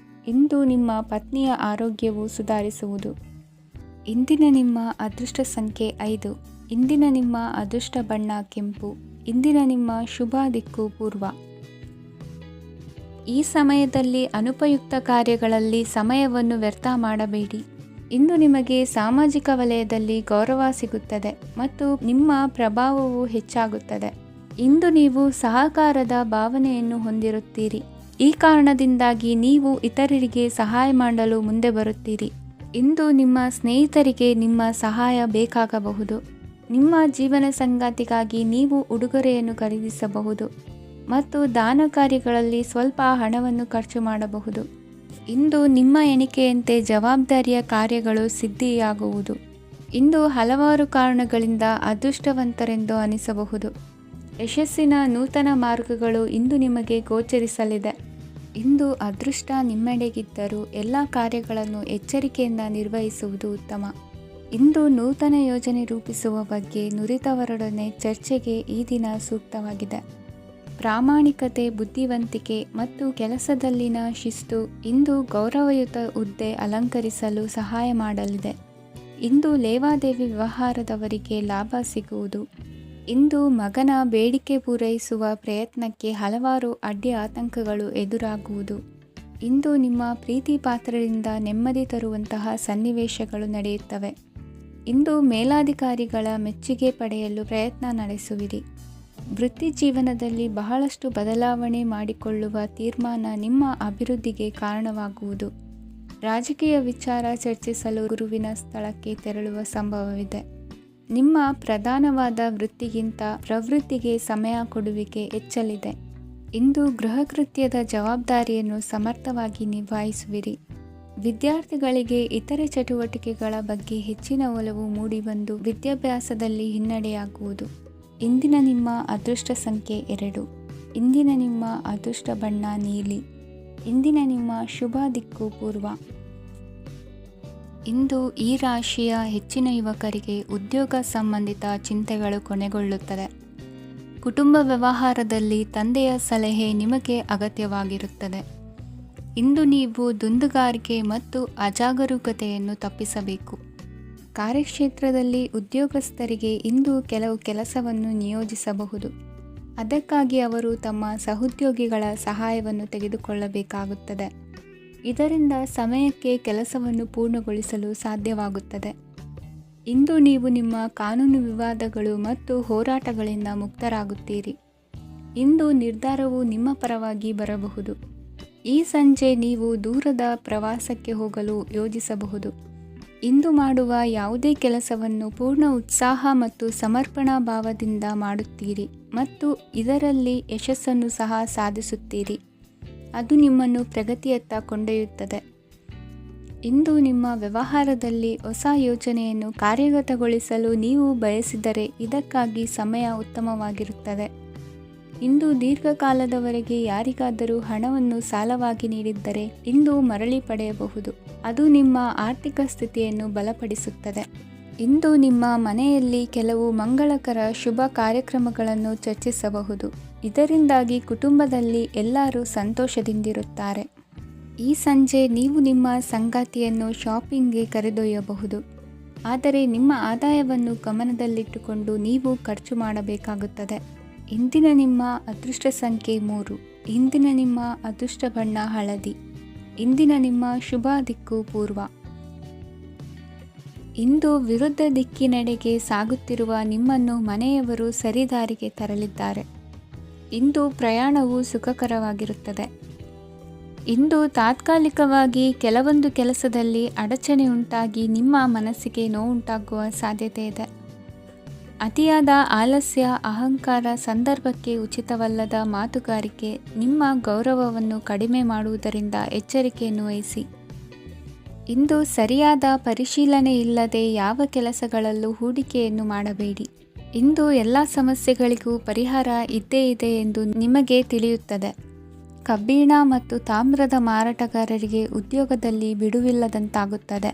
ಇಂದು ನಿಮ್ಮ ಪತ್ನಿಯ ಆರೋಗ್ಯವು ಸುಧಾರಿಸುವುದು. ಇಂದಿನ ನಿಮ್ಮ ಅದೃಷ್ಟ ಸಂಖ್ಯೆ 5. ಇಂದಿನ ನಿಮ್ಮ ಅದೃಷ್ಟ ಬಣ್ಣ ಕೆಂಪು. ಇಂದಿನ ನಿಮ್ಮ ಶುಭ ದಿಕ್ಕು ಪೂರ್ವ. ಈ ಸಮಯದಲ್ಲಿ ಅನುಪಯುಕ್ತ ಕಾರ್ಯಗಳಲ್ಲಿ ಸಮಯವನ್ನು ವ್ಯರ್ಥ ಮಾಡಬೇಡಿ. ಇಂದು ನಿಮಗೆ ಸಾಮಾಜಿಕ ವಲಯದಲ್ಲಿ ಗೌರವ ಸಿಗುತ್ತದೆ ಮತ್ತು ನಿಮ್ಮ ಪ್ರಭಾವವು ಹೆಚ್ಚಾಗುತ್ತದೆ. ಇಂದು ನೀವು ಸಹಕಾರದ ಭಾವನೆಯನ್ನು ಹೊಂದಿರುತ್ತೀರಿ. ಈ ಕಾರಣದಿಂದಾಗಿ ನೀವು ಇತರರಿಗೆ ಸಹಾಯ ಮಾಡಲು ಮುಂದೆ ಬರುತ್ತೀರಿ. ಇಂದು ನಿಮ್ಮ ಸ್ನೇಹಿತರಿಗೆ ನಿಮ್ಮ ಸಹಾಯ ಬೇಕಾಗಬಹುದು. ನಿಮ್ಮ ಜೀವನ ಸಂಗಾತಿಗಾಗಿ ನೀವು ಉಡುಗೊರೆಯನ್ನು ಖರೀದಿಸಬಹುದು ಮತ್ತು ದಾನ ಕಾರ್ಯಗಳಲ್ಲಿ ಸ್ವಲ್ಪ ಹಣವನ್ನು ಖರ್ಚು ಮಾಡಬಹುದು. ಇಂದು ನಿಮ್ಮ ಎಣಿಕೆಯಂತೆ ಜವಾಬ್ದಾರಿಯ ಕಾರ್ಯಗಳು ಸಿದ್ಧಿಯಾಗುವುದು. ಇಂದು ಹಲವಾರು ಕಾರಣಗಳಿಂದ ಅದೃಷ್ಟವಂತರೆಂದು ಅನಿಸಬಹುದು. ಯಶಸ್ಸಿನ ನೂತನ ಮಾರ್ಗಗಳು ಇಂದು ನಿಮಗೆ ಗೋಚರಿಸಲಿದೆ. ಇಂದು ಅದೃಷ್ಟ ನಿಮ್ಮೆಡೆಗಿದ್ದರೂ ಎಲ್ಲ ಕಾರ್ಯಗಳನ್ನು ಎಚ್ಚರಿಕೆಯಿಂದ ನಿರ್ವಹಿಸುವುದು ಉತ್ತಮ. ಇಂದು ನೂತನ ಯೋಜನೆ ರೂಪಿಸುವ ಬಗ್ಗೆ ನುರಿತವರೊಡನೆ ಚರ್ಚೆಗೆ ಈ ದಿನ ಸೂಕ್ತವಾಗಿದೆ. ಪ್ರಾಮಾಣಿಕತೆ, ಬುದ್ಧಿವಂತಿಕೆ ಮತ್ತು ಕೆಲಸದಲ್ಲಿನ ಶಿಸ್ತು ಇಂದು ಗೌರವಯುತ ಹುದ್ದೆ ಅಲಂಕರಿಸಲು ಸಹಾಯ ಮಾಡಲಿದೆ. ಇಂದು ಲೇವಾದೇವಿ ವ್ಯವಹಾರದವರಿಗೆ ಲಾಭ ಸಿಗುವುದು. ಇಂದು ಮಗನ ಬೇಡಿಕೆ ಪೂರೈಸುವ ಪ್ರಯತ್ನಕ್ಕೆ ಹಲವಾರು ಅಡ್ಡಿ ಆತಂಕಗಳು ಎದುರಾಗುವುದು. ಇಂದು ನಿಮ್ಮ ಪ್ರೀತಿ ಪಾತ್ರರಿಂದ ನೆಮ್ಮದಿ ತರುವಂತಹ ಸನ್ನಿವೇಶಗಳು ನಡೆಯುತ್ತವೆ. ಇಂದು ಮೇಲಾಧಿಕಾರಿಗಳ ಮೆಚ್ಚುಗೆ ಪಡೆಯಲು ಪ್ರಯತ್ನ ನಡೆಸುವಿರಿ. ವೃತ್ತಿ ಜೀವನದಲ್ಲಿ ಬಹಳಷ್ಟು ಬದಲಾವಣೆ ಮಾಡಿಕೊಳ್ಳುವ ತೀರ್ಮಾನ ನಿಮ್ಮ ಅಭಿವೃದ್ಧಿಗೆ ಕಾರಣವಾಗುವುದು. ರಾಜಕೀಯ ವಿಚಾರ ಚರ್ಚಿಸಲು ಗುರುವಿನ ಸ್ಥಳಕ್ಕೆ ತೆರಳುವ ಸಂಭವವಿದೆ. ನಿಮ್ಮ ಪ್ರಧಾನವಾದ ವೃತ್ತಿಗಿಂತ ಪ್ರವೃತ್ತಿಗೆ ಸಮಯ ಕೊಡುವಿಕೆ ಹೆಚ್ಚಲಿದೆ. ಇಂದು ಗೃಹ ಕೃತ್ಯದ ಜವಾಬ್ದಾರಿಯನ್ನು ಸಮರ್ಥವಾಗಿ ನಿಭಾಯಿಸುವಿರಿ. ವಿದ್ಯಾರ್ಥಿಗಳಿಗೆ ಇತರೆ ಚಟುವಟಿಕೆಗಳ ಬಗ್ಗೆ ಹೆಚ್ಚಿನ ಒಲವು ಮೂಡಿಬಂದು ವಿದ್ಯಾಭ್ಯಾಸದಲ್ಲಿ ಹಿನ್ನಡೆಯಾಗುವುದು. ಇಂದಿನ ನಿಮ್ಮ ಅದೃಷ್ಟ ಸಂಖ್ಯೆ 2. ಇಂದಿನ ನಿಮ್ಮ ಅದೃಷ್ಟ ಬಣ್ಣ ನೀಲಿ. ಇಂದಿನ ನಿಮ್ಮ ಶುಭ ದಿಕ್ಕು ಪೂರ್ವ. ಇಂದು ಈ ರಾಶಿಯ ಹೆಚ್ಚಿನ ಯುವಕರಿಗೆ ಉದ್ಯೋಗ ಸಂಬಂಧಿತ ಚಿಂತೆಗಳು ಕೊನೆಗೊಳ್ಳುತ್ತದೆ. ಕುಟುಂಬ ವ್ಯವಹಾರದಲ್ಲಿ ತಂದೆಯ ಸಲಹೆ ನಿಮಗೆ ಅಗತ್ಯವಾಗಿರುತ್ತದೆ. ಇಂದು ನೀವು ದುಂದುಗಾರಿಕೆ ಮತ್ತು ಅಜಾಗರೂಕತೆಯನ್ನು ತಪ್ಪಿಸಬೇಕು. ಕಾರ್ಯಕ್ಷೇತ್ರದಲ್ಲಿ ಉದ್ಯೋಗಸ್ಥರಿಗೆ ಇಂದು ಕೆಲವು ಕೆಲಸವನ್ನು ನಿಯೋಜಿಸಬಹುದು. ಅದಕ್ಕಾಗಿ ಅವರು ತಮ್ಮ ಸಹೋದ್ಯೋಗಿಗಳ ಸಹಾಯವನ್ನು ತೆಗೆದುಕೊಳ್ಳಬೇಕಾಗುತ್ತದೆ. ಇದರಿಂದ ಸಮಯಕ್ಕೆ ಕೆಲಸವನ್ನು ಪೂರ್ಣಗೊಳಿಸಲು ಸಾಧ್ಯವಾಗುತ್ತದೆ. ಇಂದು ನೀವು ನಿಮ್ಮ ಕಾನೂನು ವಿವಾದಗಳು ಮತ್ತು ಹೋರಾಟಗಳಿಂದ ಮುಕ್ತರಾಗುತ್ತೀರಿ. ಇಂದು ನಿರ್ಧಾರವು ನಿಮ್ಮ ಪರವಾಗಿ ಬರಬಹುದು. ಈ ಸಂಜೆ ನೀವು ದೂರದ ಪ್ರವಾಸಕ್ಕೆ ಹೋಗಲು ಯೋಜಿಸಬಹುದು. ಇಂದು ಮಾಡುವ ಯಾವುದೇ ಕೆಲಸವನ್ನು ಪೂರ್ಣ ಉತ್ಸಾಹ ಮತ್ತು ಸಮರ್ಪಣಾ ಭಾವದಿಂದ ಮಾಡುತ್ತೀರಿ ಮತ್ತು ಇದರಲ್ಲಿ ಯಶಸ್ಸನ್ನು ಸಹ ಸಾಧಿಸುತ್ತೀರಿ. ಅದು ನಿಮ್ಮನ್ನು ಪ್ರಗತಿಯತ್ತ ಕೊಂಡೊಯ್ಯುತ್ತದೆ. ಇಂದು ನಿಮ್ಮ ವ್ಯವಹಾರದಲ್ಲಿ ಹೊಸ ಯೋಜನೆಯನ್ನು ಕಾರ್ಯಗತಗೊಳಿಸಲು ನೀವು ಬಯಸಿದರೆ ಇದಕ್ಕಾಗಿ ಸಮಯ ಉತ್ತಮವಾಗಿರುತ್ತದೆ. ಇಂದು ದೀರ್ಘಕಾಲದವರೆಗೆ ಯಾರಿಗಾದರೂ ಹಣವನ್ನು ಸಾಲವಾಗಿ ನೀಡಿದ್ದರೆ ಇಂದು ಮರಳಿ ಪಡೆಯಬಹುದು. ಅದು ನಿಮ್ಮ ಆರ್ಥಿಕ ಸ್ಥಿತಿಯನ್ನು ಬಲಪಡಿಸುತ್ತದೆ. ಇಂದು ನಿಮ್ಮ ಮನೆಯಲ್ಲಿ ಕೆಲವು ಮಂಗಳಕರ ಶುಭ ಕಾರ್ಯಕ್ರಮಗಳನ್ನು ಚರ್ಚಿಸಬಹುದು. ಇದರಿಂದಾಗಿ ಕುಟುಂಬದಲ್ಲಿ ಎಲ್ಲರೂ ಸಂತೋಷದಿಂದಿರುತ್ತಾರೆ. ಈ ಸಂಜೆ ನೀವು ನಿಮ್ಮ ಸಂಗಾತಿಯನ್ನು ಶಾಪಿಂಗ್ಗೆ ಕರೆದೊಯ್ಯಬಹುದು. ಆದರೆ ನಿಮ್ಮ ಆದಾಯವನ್ನು ಗಮನದಲ್ಲಿಟ್ಟುಕೊಂಡು ನೀವು ಖರ್ಚು ಮಾಡಬೇಕಾಗುತ್ತದೆ. ಇಂದಿನ ನಿಮ್ಮ ಅದೃಷ್ಟ ಸಂಖ್ಯೆ 3. ಇಂದಿನ ನಿಮ್ಮ ಅದೃಷ್ಟ ಬಣ್ಣ ಹಳದಿ. ಇಂದಿನ ನಿಮ್ಮ ಶುಭ ದಿಕ್ಕು ಪೂರ್ವ. ಇಂದು ವಿರುದ್ಧ ದಿಕ್ಕಿನೆಡೆಗೆ ಸಾಗುತ್ತಿರುವ ನಿಮ್ಮನ್ನು ಮನೆಯವರು ಸರಿದಾರಿಗೆ ತರಲಿದ್ದಾರೆ. ಇಂದು ಪ್ರಯಾಣವು ಸುಖಕರವಾಗಿರುತ್ತದೆ. ಇಂದು ತಾತ್ಕಾಲಿಕವಾಗಿ ಕೆಲವೊಂದು ಕೆಲಸದಲ್ಲಿ ಅಡಚಣೆ ಉಂಟಾಗಿ ನಿಮ್ಮ ಮನಸ್ಸಿಗೆ ನೋವುಂಟಾಗುವ ಸಾಧ್ಯತೆ ಇದೆ. ಅತಿಯಾದ ಆಲಸ್ಯ, ಅಹಂಕಾರ, ಸಂದರ್ಭಕ್ಕೆ ಉಚಿತವಲ್ಲದ ಮಾತುಗಾರಿಕೆ ನಿಮ್ಮ ಗೌರವವನ್ನು ಕಡಿಮೆ ಮಾಡುವುದರಿಂದ ಎಚ್ಚರಿಕೆಯನ್ನು ವಹಿಸಿ. ಇಂದು ಸರಿಯಾದ ಪರಿಶೀಲನೆ ಇಲ್ಲದೆ ಯಾವ ಕೆಲಸಗಳಲ್ಲೂ ಹೂಡಿಕೆಯನ್ನು ಮಾಡಬೇಡಿ. ಇಂದು ಎಲ್ಲ ಸಮಸ್ಯೆಗಳಿಗೂ ಪರಿಹಾರ ಇದ್ದೇ ಇದೆ ಎಂದು ನಿಮಗೆ ತಿಳಿಯುತ್ತದೆ. ಕಬ್ಬಿಣ ಮತ್ತು ತಾಮ್ರದ ಮಾರಾಟಗಾರರಿಗೆ ಉದ್ಯೋಗದಲ್ಲಿ ಬಿಡುವಿಲ್ಲದಂತಾಗುತ್ತದೆ.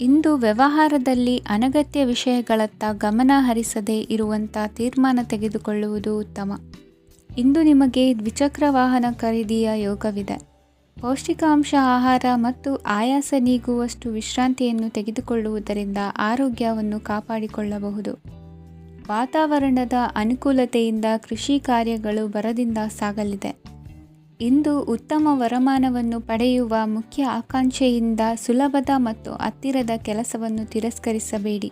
ಇಂದು ವ್ಯವಹಾರದಲ್ಲಿ ಅನಗತ್ಯ ವಿಷಯಗಳತ್ತ ಗಮನ ಹರಿಸದೇ ಇರುವಂಥ ತೀರ್ಮಾನ ತೆಗೆದುಕೊಳ್ಳುವುದು ಉತ್ತಮ. ಇಂದು ನಿಮಗೆ ದ್ವಿಚಕ್ರ ವಾಹನ ಖರೀದಿಯ ಯೋಗವಿದೆ. ಪೌಷ್ಟಿಕಾಂಶ ಆಹಾರ ಮತ್ತು ಆಯಾಸ ನೀಗುವಷ್ಟು ವಿಶ್ರಾಂತಿಯನ್ನು ತೆಗೆದುಕೊಳ್ಳುವುದರಿಂದ ಆರೋಗ್ಯವನ್ನು ಕಾಪಾಡಿಕೊಳ್ಳಬಹುದು. ವಾತಾವರಣದ ಅನುಕೂಲತೆಯಿಂದ ಕೃಷಿ ಕಾರ್ಯಗಳು ಭರದಿಂದ ಸಾಗಲಿದೆ. ಇಂದು ಉತ್ತಮ ವರಮಾನವನ್ನು ಪಡೆಯುವ ಮುಖ್ಯ ಆಕಾಂಕ್ಷೆಯಿಂದ ಸುಲಭದ ಮತ್ತು ಹತ್ತಿರದ ಕೆಲಸವನ್ನು ತಿರಸ್ಕರಿಸಬೇಡಿ.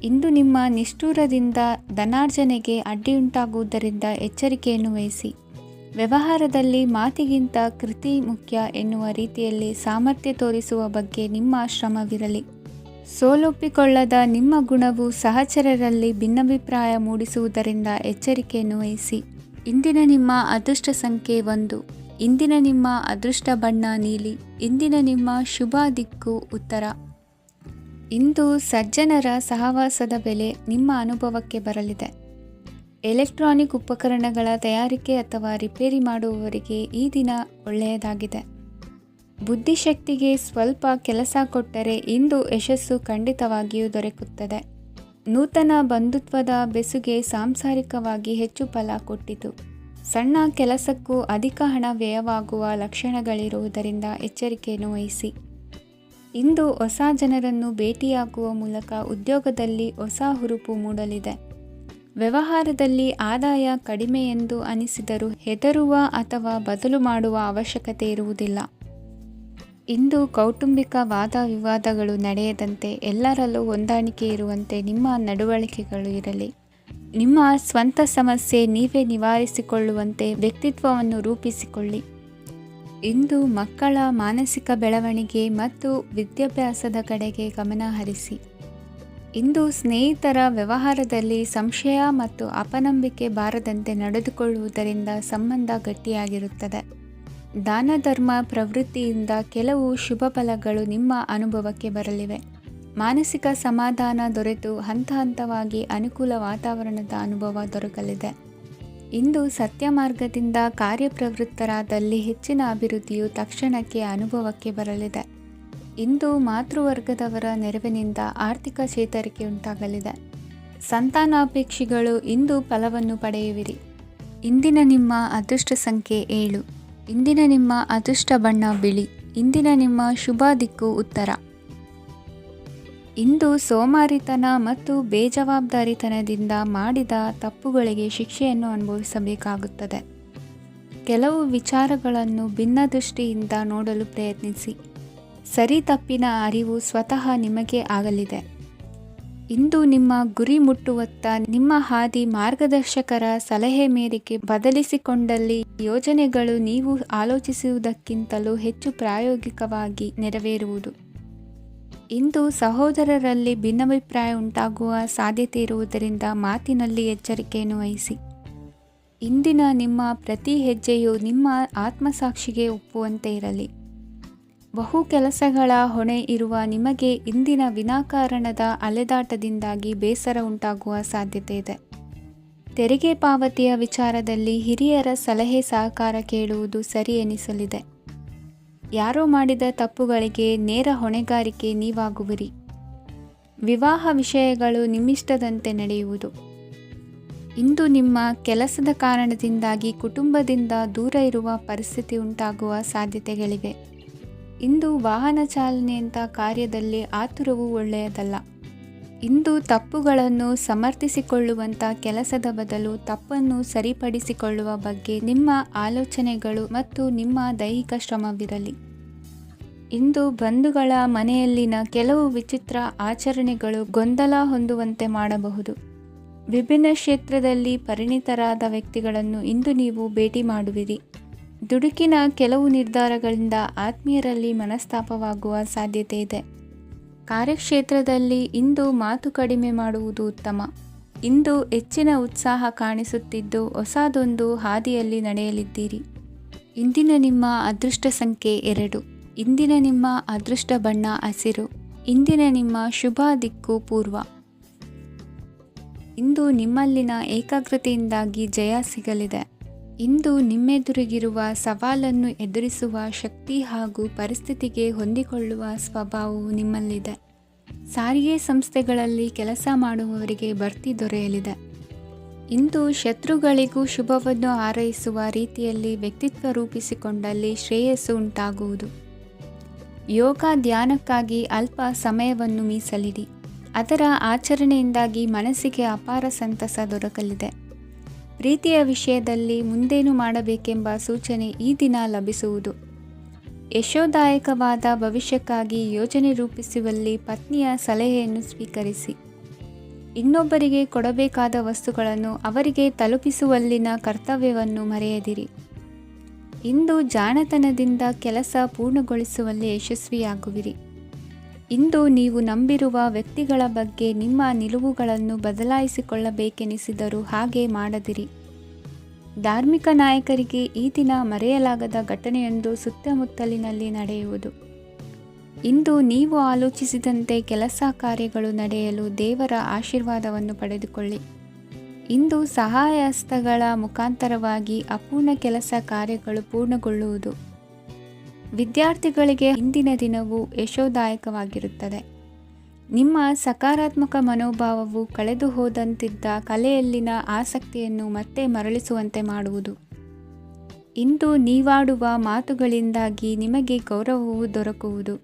ಇಂದು ನಿಮ್ಮ ನಿಷ್ಠುರದಿಂದ ಧನಾರ್ಜನೆಗೆ ಅಡ್ಡಿಯುಂಟಾಗುವುದರಿಂದ ಎಚ್ಚರಿಕೆಯನ್ನು ವಹಿಸಿ. ವ್ಯವಹಾರದಲ್ಲಿ ಮಾತಿಗಿಂತ ಕೃತಿ ಮುಖ್ಯ ಎನ್ನುವ ರೀತಿಯಲ್ಲಿ ಸಾಮರ್ಥ್ಯ ತೋರಿಸುವ ಬಗ್ಗೆ ನಿಮ್ಮ ಶ್ರಮವಿರಲಿ. ಸೋಲೊಪ್ಪಿಕೊಳ್ಳದ ನಿಮ್ಮ ಗುಣವು ಸಹಚರರಲ್ಲಿ ಭಿನ್ನಾಭಿಪ್ರಾಯ ಮೂಡಿಸುವುದರಿಂದ ಎಚ್ಚರಿಕೆಯನ್ನು ವಹಿಸಿ. ಇಂದಿನ ನಿಮ್ಮ ಅದೃಷ್ಟ ಸಂಖ್ಯೆ 1. ಇಂದಿನ ನಿಮ್ಮ ಅದೃಷ್ಟ ಬಣ್ಣ ನೀಲಿ. ಇಂದಿನ ನಿಮ್ಮ ಶುಭ ದಿಕ್ಕು ಉತ್ತರ. ಇಂದು ಸಜ್ಜನರ ಸಹವಾಸದ ಬೆಲೆ ನಿಮ್ಮ ಅನುಭವಕ್ಕೆ ಬರಲಿದೆ. ಎಲೆಕ್ಟ್ರಾನಿಕ್ ಉಪಕರಣಗಳ ತಯಾರಿಕೆ ಅಥವಾ ರಿಪೇರಿ ಮಾಡುವವರಿಗೆ ಈ ದಿನ ಒಳ್ಳೆಯದಾಗಿದೆ. ಬುದ್ಧಿಶಕ್ತಿಗೆ ಸ್ವಲ್ಪ ಕೆಲಸ ಕೊಟ್ಟರೆ ಇಂದು ಯಶಸ್ಸು ಖಂಡಿತವಾಗಿಯೂ ದೊರಕುತ್ತದೆ. ನೂತನ ಬಂಧುತ್ವದ ಬೆಸುಗೆ ಸಾಂಸಾರಿಕವಾಗಿ ಹೆಚ್ಚು ಫಲ ಕೊಟ್ಟಿತು. ಸಣ್ಣ ಕೆಲಸಕ್ಕೂ ಅಧಿಕ ಹಣ ವ್ಯಯವಾಗುವ ಲಕ್ಷಣಗಳಿರುವುದರಿಂದ ಎಚ್ಚರಿಕೆಯನ್ನು ವಹಿಸಿ. ಇಂದು ಹೊಸ ಜನರನ್ನು ಭೇಟಿಯಾಗುವ ಮೂಲಕ ಉದ್ಯೋಗದಲ್ಲಿ ಹೊಸ ಹುರುಪು ಮೂಡಲಿದೆ. ವ್ಯವಹಾರದಲ್ಲಿ ಆದಾಯ ಕಡಿಮೆ ಎಂದು ಅನಿಸಿದರೂ ಹೆದರುವ ಅಥವಾ ಬದಲು ಮಾಡುವ ಅವಶ್ಯಕತೆ ಇರುವುದಿಲ್ಲ. ಇಂದು ಕೌಟುಂಬಿಕ ವಾದ ವಿವಾದಗಳು ನಡೆಯದಂತೆ ಎಲ್ಲರಲ್ಲೂ ಹೊಂದಾಣಿಕೆ ಇರುವಂತೆ ನಿಮ್ಮ ನಡವಳಿಕೆಗಳು ಇರಲಿ. ನಿಮ್ಮ ಸ್ವಂತ ಸಮಸ್ಯೆ ನೀವೇ ನಿವಾರಿಸಿಕೊಳ್ಳುವಂತೆ ವ್ಯಕ್ತಿತ್ವವನ್ನು ರೂಪಿಸಿಕೊಳ್ಳಿ. ಇಂದು ಮಕ್ಕಳ ಮಾನಸಿಕ ಬೆಳವಣಿಗೆ ಮತ್ತು ವಿದ್ಯಾಭ್ಯಾಸದ ಕಡೆಗೆ ಗಮನ ಹರಿಸಿ. ಇಂದು ಸ್ನೇಹಿತರ ವ್ಯವಹಾರದಲ್ಲಿ ಸಂಶಯ ಮತ್ತು ಅಪನಂಬಿಕೆ ಬಾರದಂತೆ ನಡೆದುಕೊಳ್ಳುವುದರಿಂದ ಸಂಬಂಧ ಗಟ್ಟಿಯಾಗಿರುತ್ತದೆ. ದಾನ ಧರ್ಮ ಪ್ರವೃತ್ತಿಯಿಂದ ಕೆಲವು ಶುಭ ಫಲಗಳು ನಿಮ್ಮ ಅನುಭವಕ್ಕೆ ಬರಲಿವೆ. ಮಾನಸಿಕ ಸಮಾಧಾನ ದೊರೆತು ಹಂತ ಹಂತವಾಗಿ ಅನುಕೂಲ ವಾತಾವರಣದ ಅನುಭವ ದೊರಕಲಿದೆ. ಇಂದು ಸತ್ಯ ಮಾರ್ಗದಿಂದ ಕಾರ್ಯಪ್ರವೃತ್ತರಾದಲ್ಲಿ ಹೆಚ್ಚಿನ ಅಭಿವೃದ್ಧಿಯು ತಕ್ಷಣಕ್ಕೆ ಅನುಭವಕ್ಕೆ ಬರಲಿದೆ. ಇಂದು ಮಾತೃವರ್ಗದವರ ನೆರವಿನಿಂದ ಆರ್ಥಿಕ ಚೇತರಿಕೆ ಉಂಟಾಗಲಿದೆ. ಸಂತಾನಾಪೇಕ್ಷಿಗಳು ಇಂದು ಫಲವನ್ನು ಪಡೆಯುವಿರಿ. ಇಂದಿನ ನಿಮ್ಮ ಅದೃಷ್ಟ ಸಂಖ್ಯೆ 7. ಇಂದಿನ ನಿಮ್ಮ ಅದೃಷ್ಟ ಬಣ್ಣ ಬಿಳಿ. ಇಂದಿನ ನಿಮ್ಮ ಶುಭ ದಿಕ್ಕು ಉತ್ತರ. ಇಂದು ಸೋಮಾರಿತನ ಮತ್ತು ಬೇಜವಾಬ್ದಾರಿತನದಿಂದ ಮಾಡಿದ ತಪ್ಪುಗಳಿಗೆ ಶಿಕ್ಷೆಯನ್ನು ಅನುಭವಿಸಬೇಕಾಗುತ್ತದೆ. ಕೆಲವು ವಿಚಾರಗಳನ್ನು ಭಿನ್ನ ದೃಷ್ಟಿಯಿಂದ ನೋಡಲು ಪ್ರಯತ್ನಿಸಿ. ಸರಿ ತಪ್ಪಿನ ಅರಿವು ಸ್ವತಃ ನಿಮಗೆ ಆಗಲಿದೆ. ಇಂದು ನಿಮ್ಮ ಗುರಿ ಮುಟ್ಟುವತ್ತ ನಿಮ್ಮ ಹಾದಿ ಮಾರ್ಗದರ್ಶಕರ ಸಲಹೆ ಮೇರೆಗೆ ಬದಲಿಸಿಕೊಂಡಲ್ಲಿ ಯೋಜನೆಗಳು ನೀವು ಆಲೋಚಿಸುವುದಕ್ಕಿಂತಲೂ ಹೆಚ್ಚು ಪ್ರಾಯೋಗಿಕವಾಗಿ ನೆರವೇರುವುದು. ಇಂದು ಸಹೋದರರಲ್ಲಿ ಭಿನ್ನಾಭಿಪ್ರಾಯ ಉಂಟಾಗುವ ಸಾಧ್ಯತೆ ಇರುವುದರಿಂದ ಮಾತಿನಲ್ಲಿ ಎಚ್ಚರಿಕೆಯನ್ನು ವಹಿಸಿ. ಇಂದಿನ ನಿಮ್ಮ ಪ್ರತಿ ಹೆಜ್ಜೆಯು ನಿಮ್ಮ ಆತ್ಮಸಾಕ್ಷಿಗೆ ಒಪ್ಪುವಂತೆ ಇರಲಿ. ಬಹು ಕೆಲಸಗಳ ಹೊಣೆ ಇರುವ ನಿಮಗೆ ಇಂದಿನ ವಿನಾಕಾರಣದ ಅಲೆದಾಟದಿಂದಾಗಿ ಬೇಸರ ಉಂಟಾಗುವ ಸಾಧ್ಯತೆ ಇದೆ. ತೆರಿಗೆ ಪಾವತಿಯ ವಿಚಾರದಲ್ಲಿ ಹಿರಿಯರ ಸಲಹೆ ಸಹಕಾರ ಕೇಳುವುದು ಸರಿ ಎನಿಸಲಿದೆ. ಯಾರೋ ಮಾಡಿದ ತಪ್ಪುಗಳಿಗೆ ನೇರ ಹೊಣೆಗಾರಿಕೆ ನೀವಾಗುವಿರಿ. ವಿವಾಹ ವಿಷಯಗಳು ನಿಮ್ಮಿಷ್ಟದಂತೆ ನಡೆಯುವುದು. ಇಂದು ನಿಮ್ಮ ಕೆಲಸದ ಕಾರಣದಿಂದಾಗಿ ಕುಟುಂಬದಿಂದ ದೂರ ಇರುವ ಪರಿಸ್ಥಿತಿ ಉಂಟಾಗುವ ಸಾಧ್ಯತೆಗಳಿವೆ. ಇಂದು ವಾಹನ ಚಾಲನೆಯಂಥ ಕಾರ್ಯದಲ್ಲಿ ಆತುರವು ಒಳ್ಳೆಯದಲ್ಲ. ಇಂದು ತಪ್ಪುಗಳನ್ನು ಸಮರ್ಥಿಸಿಕೊಳ್ಳುವಂಥ ಕೆಲಸದ ಬದಲು ತಪ್ಪನ್ನು ಸರಿಪಡಿಸಿಕೊಳ್ಳುವ ಬಗ್ಗೆ ನಿಮ್ಮ ಆಲೋಚನೆಗಳು ಮತ್ತು ನಿಮ್ಮ ದೈಹಿಕ ಶ್ರಮವಿರಲಿ. ಇಂದು ಬಂಧುಗಳ ಮನೆಯಲ್ಲಿನ ಕೆಲವು ವಿಚಿತ್ರ ಆಚರಣೆಗಳು ಗೊಂದಲ ಹೊಂದುವಂತೆ ಮಾಡಬಹುದು. ವಿಭಿನ್ನ ಕ್ಷೇತ್ರದಲ್ಲಿ ಪರಿಣಿತರಾದ ವ್ಯಕ್ತಿಗಳನ್ನು ಇಂದು ನೀವು ಭೇಟಿ ಮಾಡುವಿರಿ. ದುಡುಕಿನ ಕೆಲವು ನಿರ್ಧಾರಗಳಿಂದ ಆತ್ಮೀಯರಲ್ಲಿ ಮನಸ್ತಾಪವಾಗುವ ಸಾಧ್ಯತೆ ಇದೆ. ಕಾರ್ಯಕ್ಷೇತ್ರದಲ್ಲಿ ಇಂದು ಮಾತು ಕಡಿಮೆ ಮಾಡುವುದು ಉತ್ತಮ. ಇಂದು ಹೆಚ್ಚಿನ ಉತ್ಸಾಹ ಕಾಣಿಸುತ್ತಿದ್ದು ಹೊಸದೊಂದು ಹಾದಿಯಲ್ಲಿ ನಡೆಯಲಿದ್ದೀರಿ. ಇಂದಿನ ನಿಮ್ಮ ಅದೃಷ್ಟ ಸಂಖ್ಯೆ 2. ಇಂದಿನ ನಿಮ್ಮ ಅದೃಷ್ಟ ಬಣ್ಣ ಹಸಿರು. ಇಂದಿನ ನಿಮ್ಮ ಶುಭ ದಿಕ್ಕು ಪೂರ್ವ. ಇಂದು ನಿಮ್ಮಲ್ಲಿನ ಏಕಾಗ್ರತೆಯಿಂದಾಗಿ ಜಯ ಸಿಗಲಿದೆ. ಇಂದು ನಿಮ್ಮೆದುರಿಗಿರುವ ಸವಾಲನ್ನು ಎದುರಿಸುವ ಶಕ್ತಿ ಹಾಗೂ ಪರಿಸ್ಥಿತಿಗೆ ಹೊಂದಿಕೊಳ್ಳುವ ಸ್ವಭಾವವು ನಿಮ್ಮಲ್ಲಿದೆ. ಸಾರಿಗೆ ಸಂಸ್ಥೆಗಳಲ್ಲಿ ಕೆಲಸ ಮಾಡುವವರಿಗೆ ಬಡ್ತಿ ದೊರೆಯಲಿದೆ. ಇಂದು ಶತ್ರುಗಳಿಗೂ ಶುಭವನ್ನು ಹಾರೈಸುವ ರೀತಿಯಲ್ಲಿ ವ್ಯಕ್ತಿತ್ವ ರೂಪಿಸಿಕೊಂಡಲ್ಲಿ ಶ್ರೇಯಸ್ಸು ಉಂಟಾಗುವುದು. ಯೋಗ ಧ್ಯಾನಕ್ಕಾಗಿ ಅಲ್ಪ ಸಮಯವನ್ನು ಮೀಸಲಿಡಿ. ಅದರ ಆಚರಣೆಯಿಂದಾಗಿ ಮನಸ್ಸಿಗೆ ಅಪಾರ ಸಂತಸ ದೊರಕಲಿದೆ. ಪ್ರೀತಿಯ ವಿಷಯದಲ್ಲಿ ಮುಂದೇನು ಮಾಡಬೇಕೆಂಬ ಸೂಚನೆ ಈ ದಿನ ಲಭಿಸುವುದು. ಯಶೋದಾಯಕವಾದ ಭವಿಷ್ಯಕ್ಕಾಗಿ ಯೋಜನೆ ರೂಪಿಸುವಲ್ಲಿ ಪತ್ನಿಯ ಸಲಹೆಯನ್ನು ಸ್ವೀಕರಿಸಿ. ಇನ್ನೊಬ್ಬರಿಗೆ ಕೊಡಬೇಕಾದ ವಸ್ತುಗಳನ್ನು ಅವರಿಗೆ ತಲುಪಿಸುವಲ್ಲಿನ ಕರ್ತವ್ಯವನ್ನು ಮರೆಯದಿರಿ. ಇಂದು ಜಾಣತನದಿಂದ ಕೆಲಸ ಪೂರ್ಣಗೊಳಿಸುವಲ್ಲಿ ಯಶಸ್ವಿಯಾಗುವಿರಿ. ಇಂದು ನೀವು ನಂಬಿರುವ ವ್ಯಕ್ತಿಗಳ ಬಗ್ಗೆ ನಿಮ್ಮ ನಿಲುವುಗಳನ್ನು ಬದಲಾಯಿಸಿಕೊಳ್ಳಬೇಕೆನಿಸಿದರೂ ಹಾಗೆ ಮಾಡದಿರಿ. ಧಾರ್ಮಿಕ ನಾಯಕರಿಗೆ ಈ ದಿನ ಮರೆಯಲಾಗದ ಘಟನೆಯೊಂದು ಸುತ್ತಮುತ್ತಲಿನಲ್ಲಿ ನಡೆಯುವುದು. ಇಂದು ನೀವು ಆಲೋಚಿಸಿದಂತೆ ಕೆಲಸ ಕಾರ್ಯಗಳು ನಡೆಯಲು ದೇವರ ಆಶೀರ್ವಾದವನ್ನು ಪಡೆದುಕೊಳ್ಳಿ. ಇಂದು ಸಹಾಯ ಹಸ್ತಗಳ ಮುಖಾಂತರವಾಗಿ ಅಪೂರ್ಣ ಕೆಲಸ ಕಾರ್ಯಗಳು ಪೂರ್ಣಗೊಳ್ಳುವುದು. ವಿದ್ಯಾರ್ಥಿಗಳಿಗೆ ಇಂದಿನ ದಿನವು ಯಶೋದಾಯಕವಾಗಿರುತ್ತದೆ. ನಿಮ್ಮ ಸಕಾರಾತ್ಮಕ ಮನೋಭಾವವು ಕಳೆದು ಹೋದಂತಿದ್ದ ಕಲೆಯಲ್ಲಿನ ಆಸಕ್ತಿಯನ್ನು ಮತ್ತೆ ಮರಳಿಸುವಂತೆ ಮಾಡುವುದು. ಇಂದು ನೀವಾಡುವ ಮಾತುಗಳಿಂದಾಗಿ ನಿಮಗೆ ಗೌರವವು ದೊರಕುವುದು.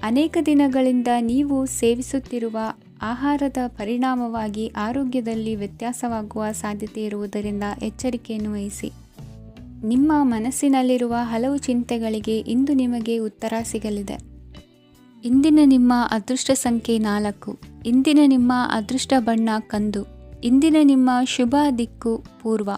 ಅನೇಕ ದಿನಗಳಿಂದ ನೀವು ಸೇವಿಸುತ್ತಿರುವ ಆಹಾರದ ಪರಿಣಾಮವಾಗಿ ಆರೋಗ್ಯದಲ್ಲಿ ವ್ಯತ್ಯಾಸವಾಗುವ ಸಾಧ್ಯತೆ ಇರುವುದರಿಂದ ಎಚ್ಚರಿಕೆಯನ್ನು ವಹಿಸಿ. ನಿಮ್ಮ ಮನಸ್ಸಿನಲ್ಲಿರುವ ಹಲವು ಚಿಂತೆಗಳಿಗೆ ಇಂದು ನಿಮಗೆ ಉತ್ತರ ಸಿಗಲಿದೆ. ಇಂದಿನ ನಿಮ್ಮ ಅದೃಷ್ಟ ಸಂಖ್ಯೆ 4. ಇಂದಿನ ನಿಮ್ಮ ಅದೃಷ್ಟ ಬಣ್ಣ ಕಂದು. ಇಂದಿನ ನಿಮ್ಮ ಶುಭ ದಿಕ್ಕು ಪೂರ್ವ.